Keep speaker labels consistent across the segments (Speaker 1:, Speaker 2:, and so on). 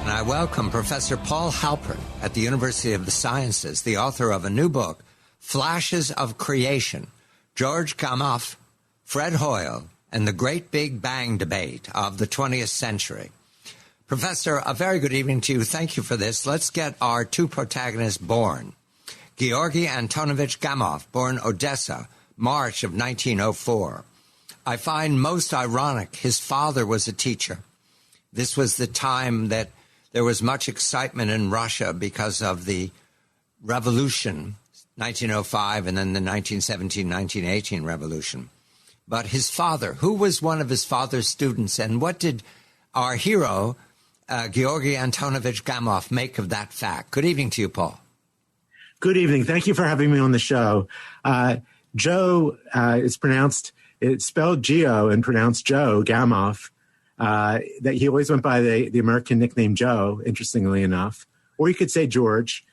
Speaker 1: And I welcome Professor Paul Halpern at the University of the Sciences, the author of a new book, Flashes of Creation, George Gamow, Fred Hoyle, and the Great Big Bang Debate of the 20th Century. Professor, a very good evening to you. Thank you for this. Let's get our two protagonists born. Georgy Antonovich Gamow, born Odessa, March of 1904. I find most ironic his father was a teacher. This was the time that there was much excitement in Russia because of the revolution, 1905, and then the 1917-1918 revolution. But his father, who was one of his father's students, and what did our hero, Georgy Antonovich Gamow, make of that fact? Good evening to you, Paul.
Speaker 2: Good evening. Thank you for having me on the show. Joe it's spelled Geo and pronounced Joe, Gamow. That he always went by the American nickname Joe, interestingly enough, or you could say George.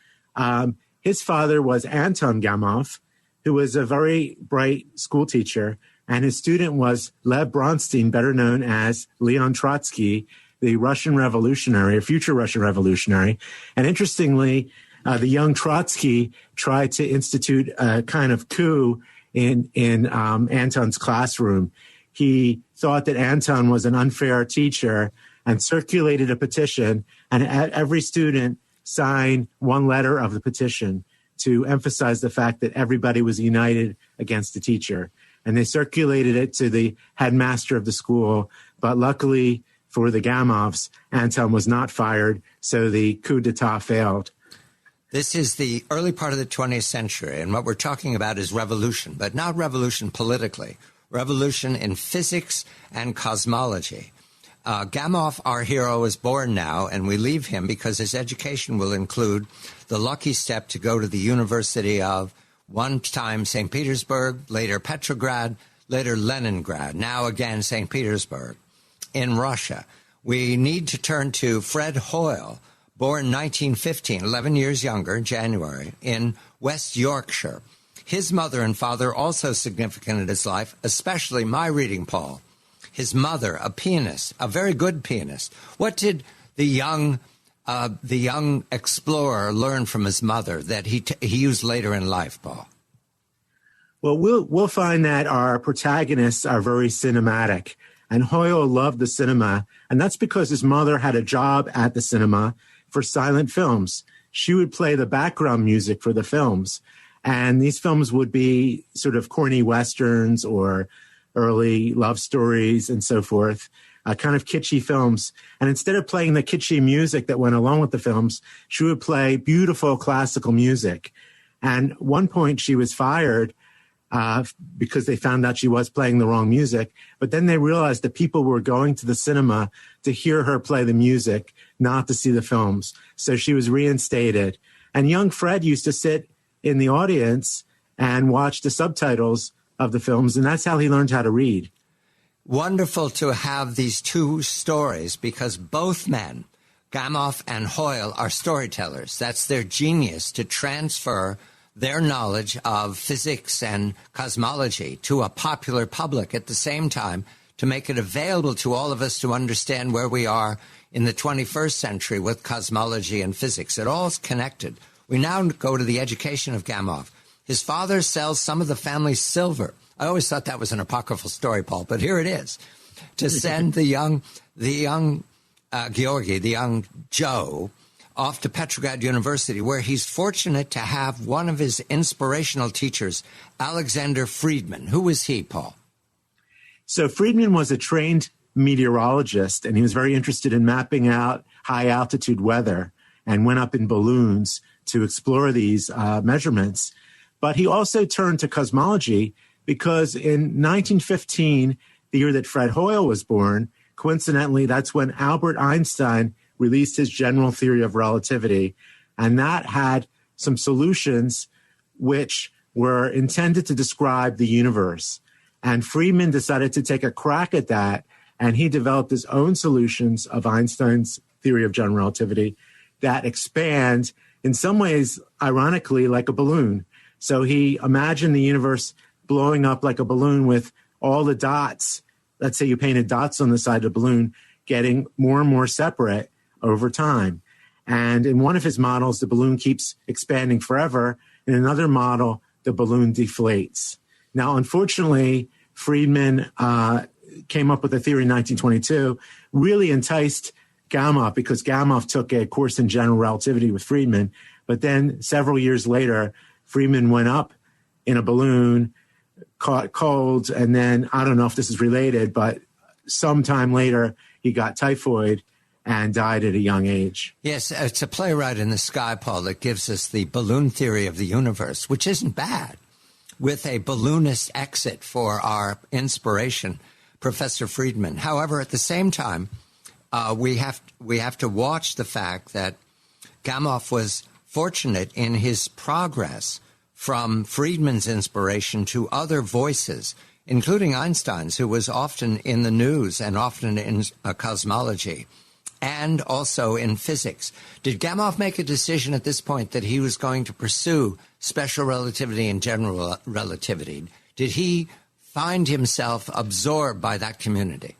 Speaker 2: His father was Anton Gamow, who was a very bright school teacher, and his student was Lev Bronstein, better known as Leon Trotsky, the Russian revolutionary, or future Russian revolutionary. And interestingly, the young Trotsky tried to institute a kind of coup in Anton's classroom. He thought that Anton was an unfair teacher and circulated a petition, and every student signed one letter of the petition to emphasize the fact that everybody was united against the teacher. And they circulated it to the headmaster of the school, but luckily for the Gamows, Anton was not fired, so the coup d'etat failed.
Speaker 1: This is the early part of the 20th century, and what we're talking about is revolution, but not revolution politically. Revolution in physics and cosmology. Gamow, our hero, is born now, and we leave him because his education will include the lucky step to go to the University of, one time, St. Petersburg, later Petrograd, later Leningrad, now again St. Petersburg, in Russia. We need to turn to Fred Hoyle, born 1915, 11 years younger, January, in West Yorkshire. His mother and father also significant in his life, especially my reading, Paul. His mother, a pianist, a very good pianist. What did the young explorer learn from his mother that he used later in life, Paul?
Speaker 2: Well, we'll find that our protagonists are very cinematic, and Hoyle loved the cinema, and that's because his mother had a job at the cinema for silent films. She would play the background music for the films. And these films would be sort of corny westerns or early love stories and so forth, kind of kitschy films. And instead of playing the kitschy music that went along with the films, she would play beautiful classical music. And at one point she was fired because they found out she was playing the wrong music. But then they realized that people were going to the cinema to hear her play the music, not to see the films. So she was reinstated. And young Fred used to sit in the audience and watch the subtitles of the films, and that's how he learned how to read.
Speaker 1: Wonderful to have these two stories because both men, Gamow and Hoyle, are storytellers. That's their genius to transfer their knowledge of physics and cosmology to a popular public at the same time to make it available to all of us to understand where we are in the 21st century with cosmology and physics. It all is connected. We now go to the education of Gamow. His father sells some of the family's silver. I always thought that was an apocryphal story, Paul, but here it is. To send the young Georgy, the young Joe, off to Petrograd University, where he's fortunate to have one of his inspirational teachers, Alexander Friedman. Who was he, Paul?
Speaker 2: So Friedman was a trained meteorologist, and he was very interested in mapping out high-altitude weather and went up in balloons to explore these measurements. But he also turned to cosmology because in 1915, the year that Fred Hoyle was born, coincidentally, that's when Albert Einstein released his general theory of relativity. And that had some solutions which were intended to describe the universe. And Friedman decided to take a crack at that, and he developed his own solutions of Einstein's theory of general relativity that expand, in some ways, ironically, like a balloon. So he imagined the universe blowing up like a balloon with all the dots. Let's say you painted dots on the side of the balloon, getting more and more separate over time. And in one of his models, the balloon keeps expanding forever. In another model, the balloon deflates. Now, unfortunately, Friedman came up with a theory in 1922, really enticed Gamow because Gamow took a course in general relativity with Friedman. But then several years later, Friedman went up in a balloon, caught cold, and then, I don't know if this is related, but sometime later, he got typhoid and died at a young age.
Speaker 1: Yes, it's a playwright in the sky, Paul, that gives us the balloon theory of the universe, which isn't bad, with a balloonist exit for our inspiration, Professor Friedman. However, at the same time, we have to watch the fact that Gamow was fortunate in his progress from Friedman's inspiration to other voices, including Einstein's, who was often in the news and often in cosmology, and also in physics. Did Gamow make a decision at this point that he was going to pursue special relativity and general relativity? Did he find himself absorbed by that community?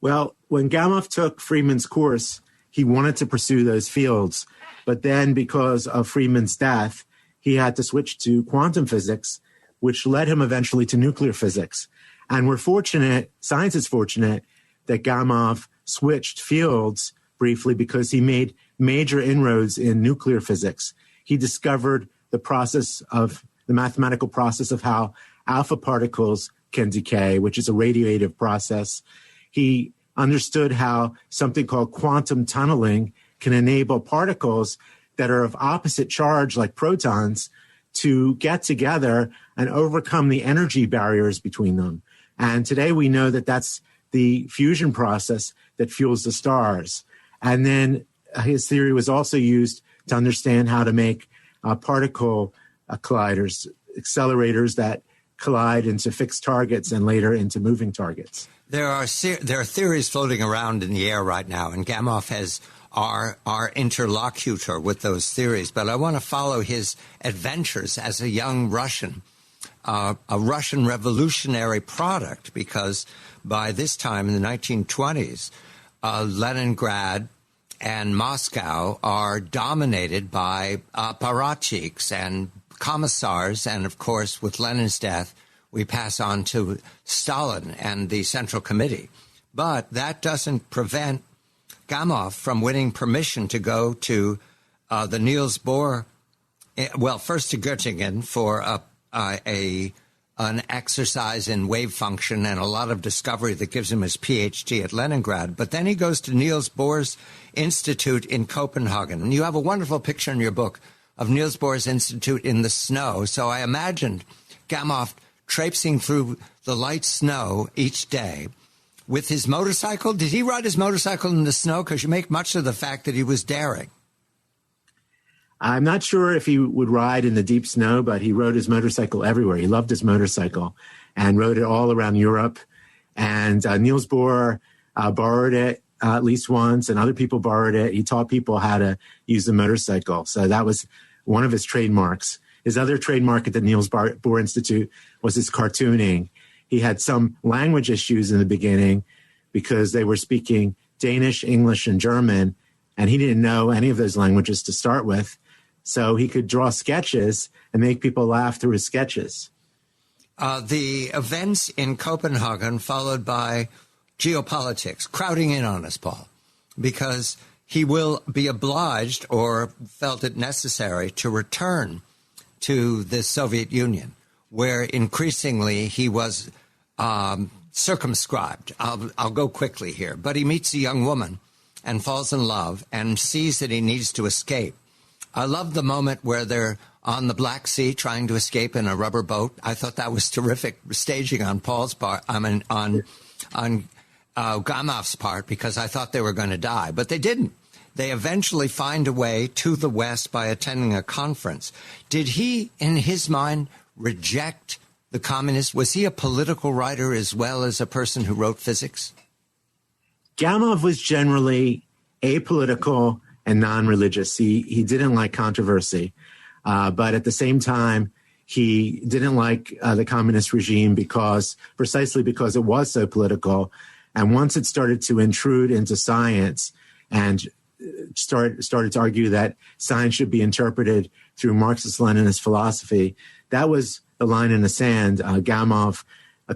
Speaker 2: Well, when Gamow took Friedman's course, he wanted to pursue those fields. But then because of Friedman's death, he had to switch to quantum physics, which led him eventually to nuclear physics. And we're fortunate, science is fortunate, that Gamow switched fields briefly because he made major inroads in nuclear physics. He discovered the mathematical process of how alpha particles can decay, which is a radiative process. He understood how something called quantum tunneling can enable particles that are of opposite charge, like protons, to get together and overcome the energy barriers between them. And today we know that that's the fusion process that fuels the stars. And then his theory was also used to understand how to make particle colliders, accelerators that collide into fixed targets and later into moving targets.
Speaker 1: There are theories floating around in the air right now, and Gamow has our interlocutor with those theories. But I want to follow his adventures as a young Russian, a Russian revolutionary product, because by this time in the 1920s, Leningrad and Moscow are dominated by apparatchiks and commissars. And of course, with Lenin's death, we pass on to Stalin and the Central Committee. But that doesn't prevent Gamow from winning permission to go to the Niels Bohr, first to Göttingen for an exercise in wave function and a lot of discovery that gives him his PhD at Leningrad. But then he goes to Niels Bohr's Institute in Copenhagen. And you have a wonderful picture in your book of Niels Bohr's Institute in the snow. So I imagined Gamow traipsing through the light snow each day with his motorcycle. Did he ride his motorcycle in the snow? Because you make much of the fact that he was daring.
Speaker 2: I'm not sure if he would ride in the deep snow, but he rode his motorcycle everywhere. He loved his motorcycle and rode it all around Europe. And Niels Bohr borrowed it at least once, and other people borrowed it. He taught people how to use the motorcycle. So that was one of his trademarks. His other trademark at the Niels Bohr Institute was his cartooning. He had some language issues in the beginning because they were speaking Danish, English, and German, and he didn't know any of those languages to start with. So he could draw sketches and make people laugh through his sketches.
Speaker 1: The events in Copenhagen followed by geopolitics crowding in on us, Paul, because he will be obliged or felt it necessary to return to the Soviet Union, where increasingly he was circumscribed. I'll go quickly here. But he meets a young woman and falls in love and sees that he needs to escape. I love the moment where they're on the Black Sea trying to escape in a rubber boat. I thought that was terrific staging on Paul's part. on Gamow's part, because I thought they were going to die. But they didn't. They eventually find a way to the West by attending a conference. Did he, in his mind, reject the communists? Was he a political writer as well as a person who wrote physics?
Speaker 2: Gamow was generally apolitical and non-religious. He didn't like controversy, but at the same time, he didn't like the communist regime precisely because it was so political. And once it started to intrude into science and started to argue that science should be interpreted through Marxist-Leninist philosophy. That was the line in the sand. Gamow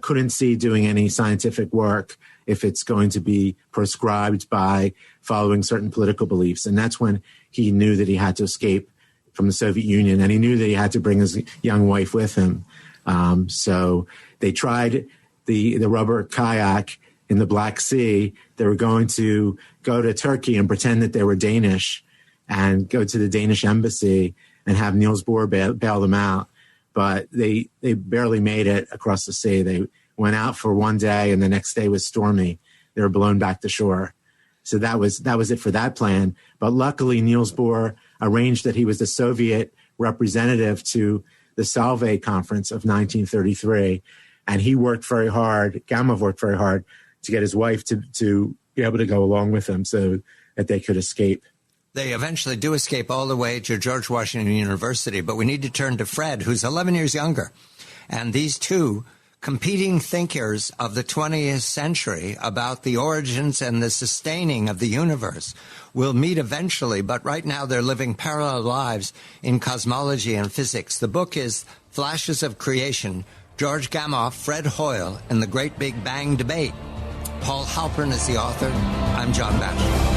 Speaker 2: couldn't see doing any scientific work if it's going to be prescribed by following certain political beliefs. And that's when he knew that he had to escape from the Soviet Union, and he knew that he had to bring his young wife with him. So they tried the rubber kayak in the Black Sea. They were going to go to Turkey and pretend that they were Danish and go to the Danish embassy and have Niels Bohr bail them out. But they barely made it across the sea. They went out for one day, and the next day was stormy. They were blown back to shore. So that was it for that plan. But luckily, Niels Bohr arranged that he was the Soviet representative to the Salve Conference of 1933, and he worked very hard. Gamow worked very hard to get his wife to be able to go along with him so that they could escape.
Speaker 1: They eventually do escape all the way to George Washington University, but we need to turn to Fred, who's 11 years younger. And these two competing thinkers of the 20th century about the origins and the sustaining of the universe will meet eventually, but right now they're living parallel lives in cosmology and physics. The book is Flashes of Creation, George Gamow, Fred Hoyle, and the Great Big Bang Debate. Paul Halpern is the author. I'm John Batchelor.